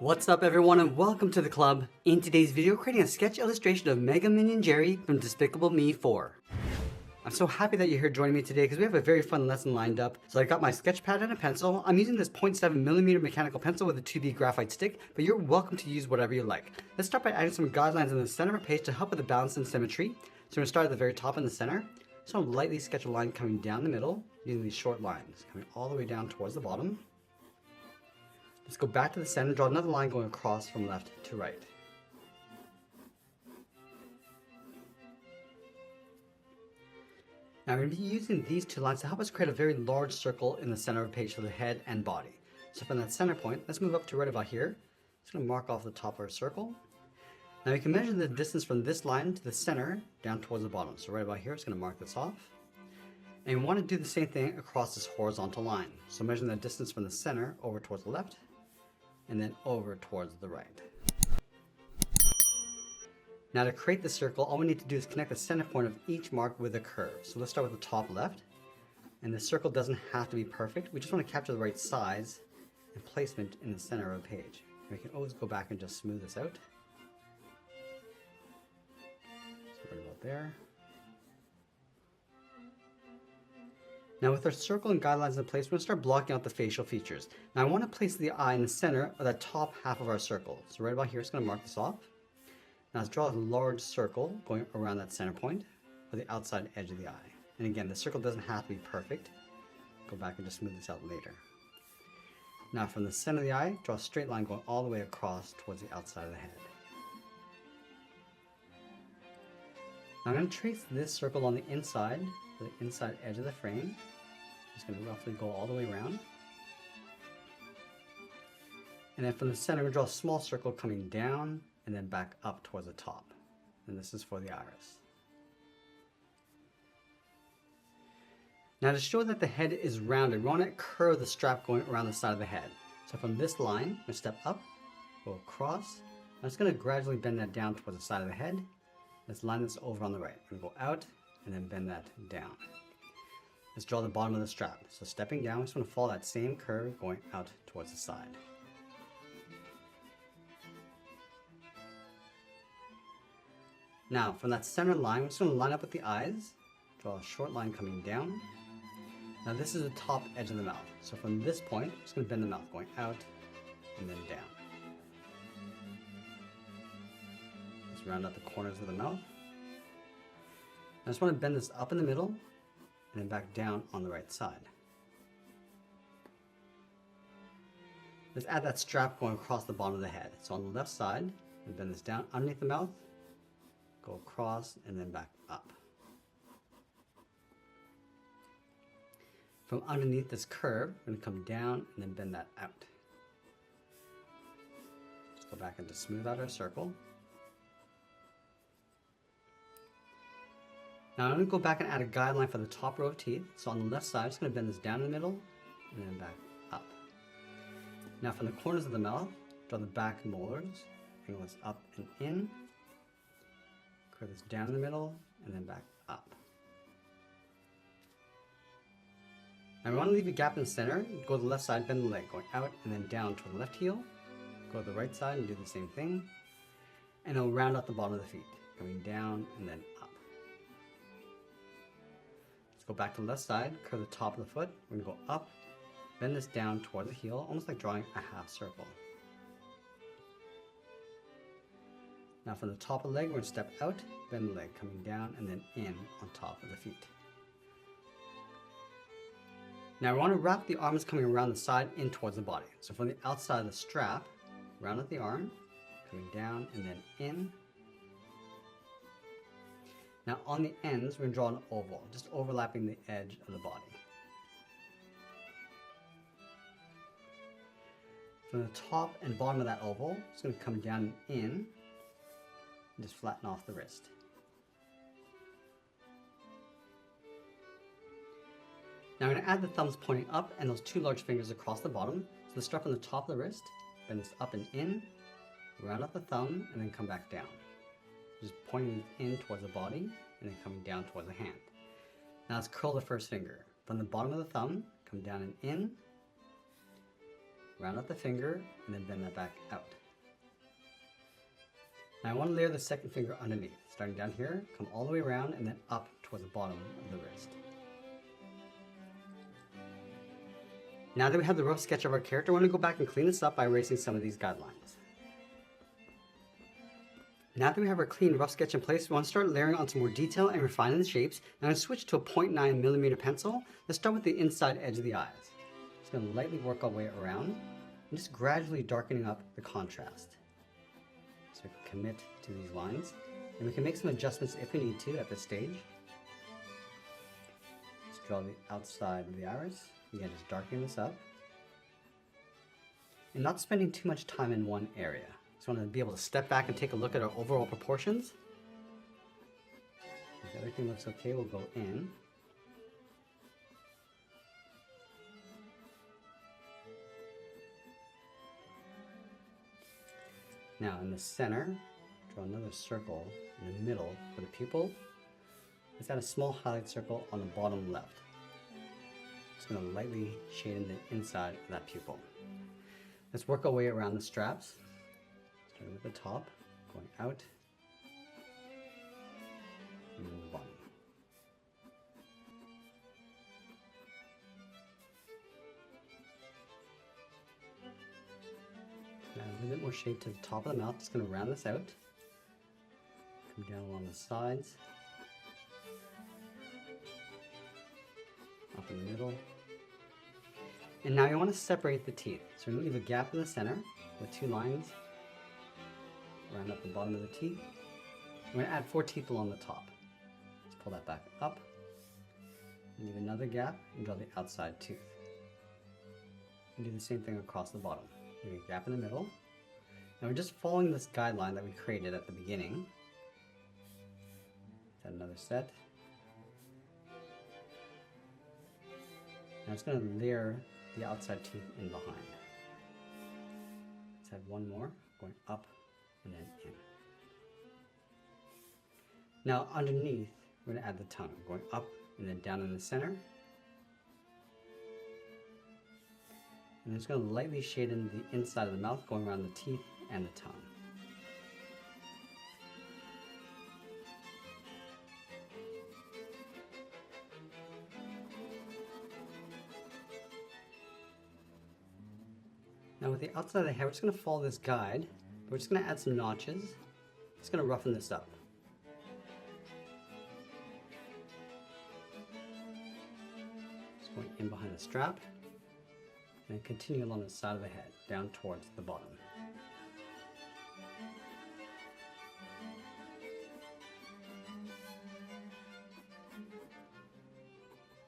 What's up everyone and welcome to the club. In today's video, creating a sketch illustration of Mega Minion Jerry from Despicable Me 4. I'm so happy that you're here joining me today because we have a very fun lesson lined up. So I got my sketch pad and a pencil. I'm using this 0.7mm mechanical pencil with a 2B graphite stick, but you're welcome to use whatever you like. Let's start by adding some guidelines in the center of our page to help with the balance and symmetry. So we're going to start at the very top in the center. So I'll lightly sketch a line coming down the middle using these short lines, coming all the way down towards the bottom. Let's go back to the center and draw another line going across from left to right. Now we're going to be using these two lines to help us create a very large circle in the center of the page for the head and body. So from that center point, let's move up to right about here. Just going to mark off the top of our circle. Now you can measure the distance from this line to the center down towards the bottom. So right about here, it's going to mark this off. And we want to do the same thing across this horizontal line. So measuring the distance from the center over towards the left and then over towards the right. Now to create the circle, all we need to do is connect the center point of each mark with a curve. So let's start with the top left. And the circle doesn't have to be perfect. We just want to capture the right size and placement in the center of the page. And we can always go back and just smooth this out. So right about there. Now with our circle and guidelines in place, we're going to start blocking out the facial features. Now I want to place the eye in the center of that top half of our circle. So right about here, it's going to mark this off. Now let's draw a large circle going around that center point for the outside edge of the eye. And again, the circle doesn't have to be perfect. Go back and just smooth this out later. Now from the center of the eye, draw a straight line going all the way across towards the outside of the head. Now I'm going to trace this circle on the inside, for the inside edge of the frame. Just going to roughly go all the way around. And then from the center, we'll draw a small circle coming down and then back up towards the top. And this is for the iris. Now to show that the head is rounded, we want to curve the strap going around the side of the head. So from this line, I'm going to step up, go across. I'm just going to gradually bend that down towards the side of the head. Let's line this over on the right. I'm going to go out and then bend that down. Let's draw the bottom of the strap. So stepping down, we just want to follow that same curve going out towards the side. Now from that center line, we're just going to line up with the eyes. Draw a short line coming down. Now this is the top edge of the mouth. So from this point, I'm just going to bend the mouth going out and then down. Let's round out the corners of the mouth. I just want to bend this up in the middle and then back down on the right side. Let's add that strap going across the bottom of the head. So on the left side, we bend this down underneath the mouth, go across and then back up. From underneath this curve, we're going to come down and then bend that out. Just go back and just smooth out our circle. Now I'm going to go back and add a guideline for the top row of teeth. So on the left side, I'm just going to bend this down in the middle and then back up. Now from the corners of the mouth, draw the back molars, angle this up and in, curve this down in the middle and then back up. Now we want to leave a gap in the center. Go to the left side, bend the leg, going out and then down toward the left heel. Go to the right side and do the same thing. And it'll round out the bottom of the feet, going down and then up. Go back to the left side, curve the top of the foot. We're going to go up, bend this down towards the heel, almost like drawing a half circle. Now from the top of the leg, we're going to step out, bend the leg, coming down and then in on top of the feet. Now we want to wrap the arms coming around the side in towards the body. So from the outside of the strap, round out the arm, coming down and then in. Now on the ends, we're going to draw an oval, just overlapping the edge of the body. From the top and bottom of that oval, it's going to come down and in, and just flatten off the wrist. Now I'm going to add the thumbs pointing up and those two large fingers across the bottom. So let's start from the top of the wrist, bend this up and in, round out the thumb, and then come back down. Just pointing in towards the body and then coming down towards the hand. Now let's curl the first finger. From the bottom of the thumb, come down and in, round out the finger, and then bend that back out. Now I want to layer the second finger underneath, starting down here, come all the way around, and then up towards the bottom of the wrist. Now that we have the rough sketch of our character, I want to go back and clean this up by erasing some of these guidelines. Now that we have our clean rough sketch in place, we want to start layering on some more detail and refining the shapes. Now I'm going to switch to a 0.9mm pencil. Let's start with the inside edge of the eyes. Just going to lightly work our way around and just gradually darkening up the contrast. So we can commit to these lines, and we can make some adjustments if we need to at this stage. Let's draw the outside of the iris. Again, just darkening this up. And not spending too much time in one area. Just want to be able to step back and take a look at our overall proportions. If everything looks okay, we'll go in. Now in the center, draw another circle in the middle for the pupil. Let's add a small highlight circle on the bottom left. Just going to lightly shade in the inside of that pupil. Let's work our way around the straps. Starting with the top, going out, and then the bottom. Add a little bit more shape to the top of the mouth. Just going to round this out. Come down along the sides. Up in the middle. And now you want to separate the teeth. So we're going to leave a gap in the center with 2 lines. Round up the bottom of the teeth. I'm going to add 4 teeth along the top. Let's pull that back up. Leave another gap and draw the outside tooth. And do the same thing across the bottom. Leave a gap in the middle. Now we're just following this guideline that we created at the beginning. Let's add another set. Now it's going to layer the outside teeth in behind. Let's add one more, going up and then in. Now underneath, we're going to add the tongue, going up and then down in the center. And it's going to lightly shade in the inside of the mouth, going around the teeth and the tongue. Now with the outside of the hair, we're just going to follow this guide. We're just going to add some notches. Just going to roughen this up. Just going in behind the strap. And continue along the side of the head, down towards the bottom.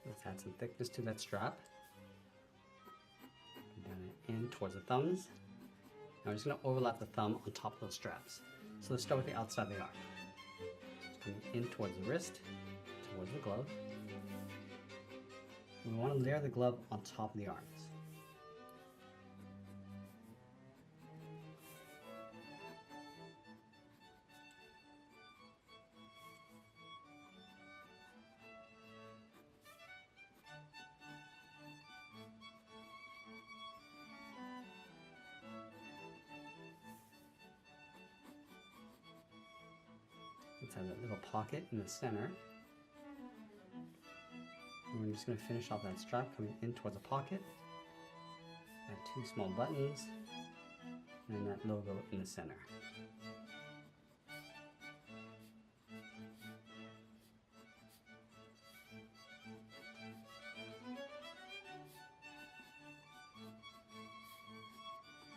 Let's add some thickness to that strap. Down and in towards the thumbs. Now we're just going to overlap the thumb on top of those straps. So let's start with the outside of the arm. Just coming in towards the wrist, towards the glove. And we want to layer the glove on top of the arms. Let's have that little pocket in the center. And we're just going to finish off that strap coming in towards the pocket. Add 2 small buttons. And then that logo in the center.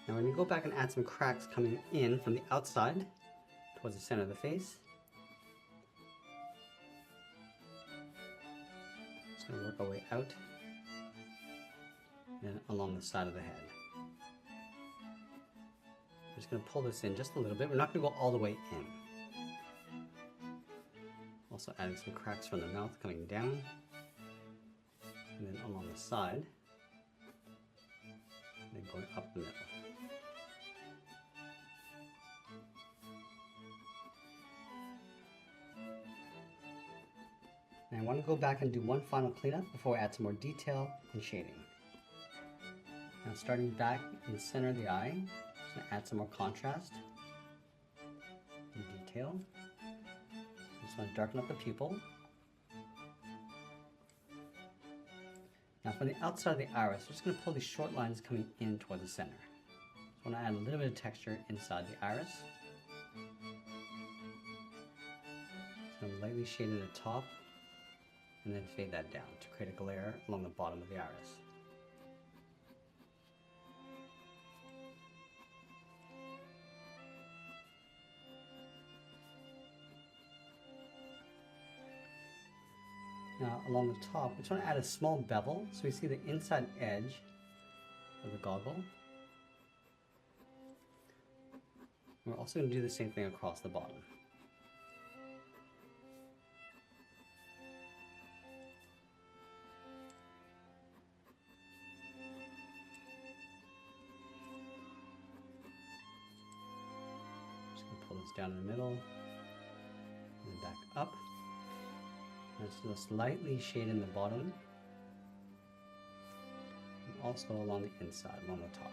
Now we're going to go back and add some cracks coming in from the outside towards the center of the face. Just going to work our way out and along the side of the head. We're just going to pull this in just a little bit. We're not going to go all the way in. Also adding some cracks from the mouth coming down and then along the side and then going up the middle. And I want to go back and do one final cleanup before I add some more detail and shading. Now starting back in the center of the eye, just going to add some more contrast and detail. Just want to darken up the pupil. Now from the outside of the iris, we're just going to pull these short lines coming in toward the center. Just want to add a little bit of texture inside the iris. Just going to lightly shade in the top and then fade that down to create a glare along the bottom of the iris. Now along the top, we just want to add a small bevel so we see the inside edge of the goggle. We're also going to do the same thing across the bottom. Just going to pull this down in the middle and then back up. Just slightly shade in the bottom and also along the inside, along the top.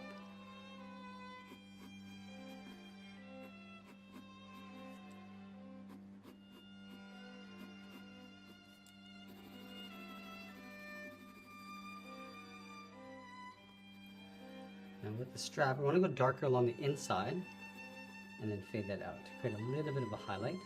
Now with the strap, we want to go darker along the inside and then fade that out to create a little bit of a highlight.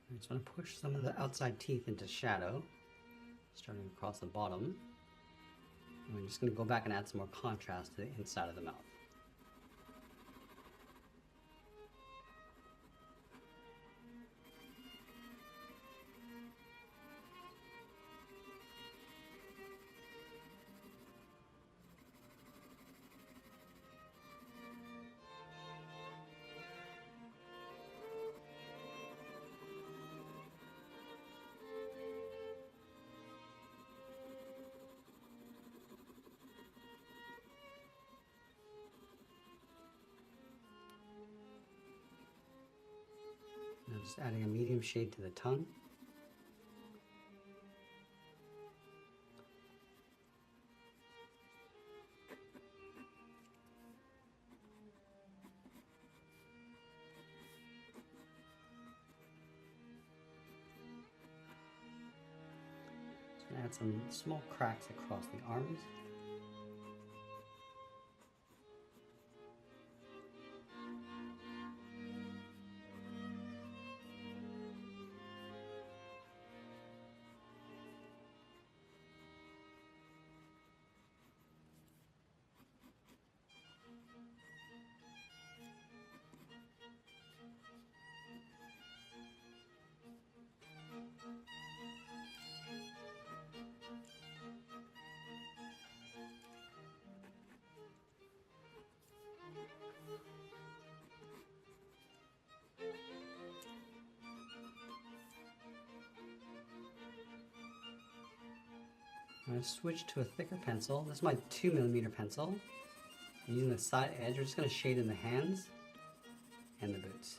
I just want to push some of the outside teeth into shadow, starting across the bottom. And we're just going to go back and add some more contrast to the inside of the mouth. Now just adding a medium shade to the tongue. Just gonna add some small cracks across the arms. I'm going to switch to a thicker pencil. This is my 2mm pencil. And using the side edge, we're just going to shade in the hands and the boots.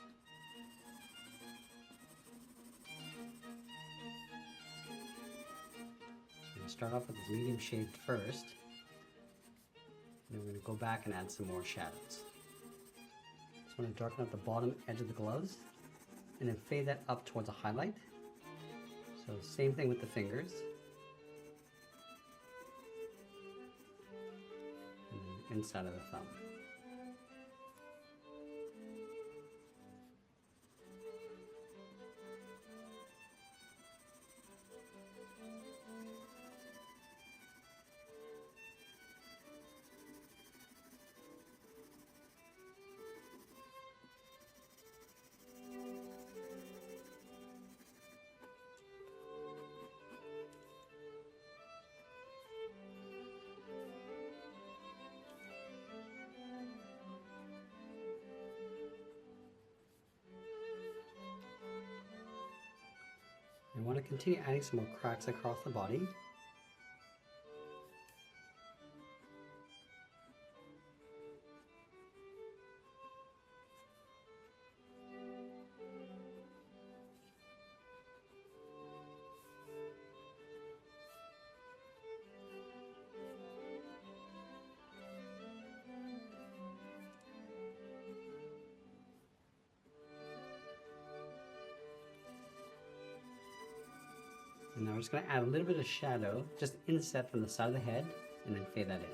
So I'm going to start off with this medium shade first. And then we're going to go back and add some more shadows. So I'm going to darken up the bottom edge of the gloves and then fade that up towards a highlight. So same thing with the fingers. And then inside of the thumb. We want to continue adding some more cracks across the body. And now we're just going to add a little bit of shadow, just inset from the side of the head, and then fade that in.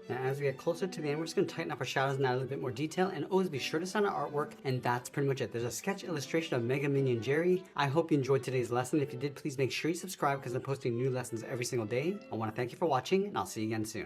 Now as we get closer to the end, we're just going to tighten up our shadows and add a little bit more detail, and always be sure to sign our artwork, and that's pretty much it. There's a sketch illustration of Mega Minion Jerry. I hope you enjoyed today's lesson. If you did, please make sure you subscribe because I'm posting new lessons every single day. I want to thank you for watching, and I'll see you again soon.